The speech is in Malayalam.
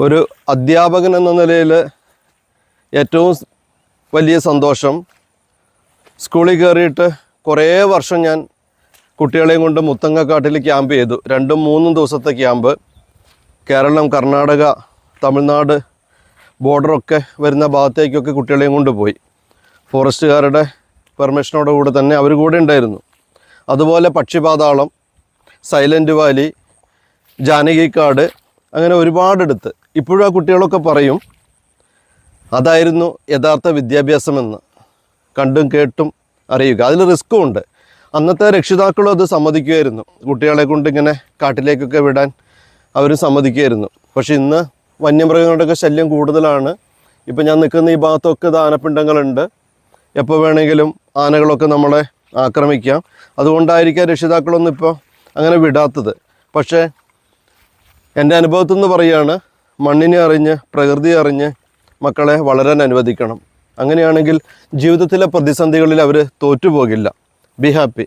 ഒരു അധ്യാപകൻ എന്ന നിലയിൽ ഏറ്റവും വലിയ സന്തോഷം, സ്കൂളിൽ കയറിയിട്ട് കുറേ വർഷം ഞാൻ കുട്ടികളെയും കൊണ്ട് മുത്തങ്ങക്കാട്ടിൽ ക്യാമ്പ് ചെയ്തു. 2-3 ദിവസത്തെ ക്യാമ്പ്. കേരളം, കർണാടക, തമിഴ്നാട് ബോർഡറൊക്കെ വരുന്ന ഭാഗത്തേക്കൊക്കെ കുട്ടികളെയും കൊണ്ട് പോയി. ഫോറസ്റ്റുകാരുടെ പെർമിഷനോടുകൂടെ തന്നെ അവർ കൂടെ ഉണ്ടായിരുന്നു. അതുപോലെ പക്ഷിപാതാളം, സൈലൻറ്റ് വാലി, ജാനകിക്കാട്, അങ്ങനെ ഒരുപാടെടുത്ത് ഇപ്പോഴും ആ കുട്ടികളൊക്കെ പറയും അതായിരുന്നു യഥാർത്ഥ വിദ്യാഭ്യാസമെന്ന്. കണ്ടും കേട്ടും അറിയുക. അതിൽ റിസ്ക്കും ഉണ്ട്. അന്നത്തെ രക്ഷിതാക്കളും അത് സമ്മതിക്കുമായിരുന്നു. കുട്ടികളെ കൊണ്ട് ഇങ്ങനെ കാട്ടിലേക്കൊക്കെ വിടാൻ അവർ സമ്മതിക്കുമായിരുന്നു. പക്ഷെ ഇന്ന് വന്യമൃഗങ്ങളുടെയൊക്കെ ശല്യം കൂടുതലാണ്. ഇപ്പം ഞാൻ നിൽക്കുന്ന ഈ ഭാഗത്തൊക്കെ ആനപ്പിണ്ടങ്ങളുണ്ട്. എപ്പോൾ വേണമെങ്കിലും ആനകളൊക്കെ നമ്മളെ ആക്രമിക്കാം. അതുകൊണ്ടായിരിക്കാം രക്ഷിതാക്കളൊന്നും ഇപ്പോൾ അങ്ങനെ വിടാത്തത്. പക്ഷേ എൻ്റെ അനുഭവത്തിൽ നിന്ന് പറയുകയാണ്, മണ്ണിനെ അറിഞ്ഞ് പ്രകൃതിയെ അറിഞ്ഞ് മക്കളെ വളരാൻ അനുവദിക്കണം. അങ്ങനെയാണെങ്കിൽ ജീവിതത്തിലെ പ്രതിസന്ധികളിൽ അവർ തോറ്റുപോകില്ല. Be happy.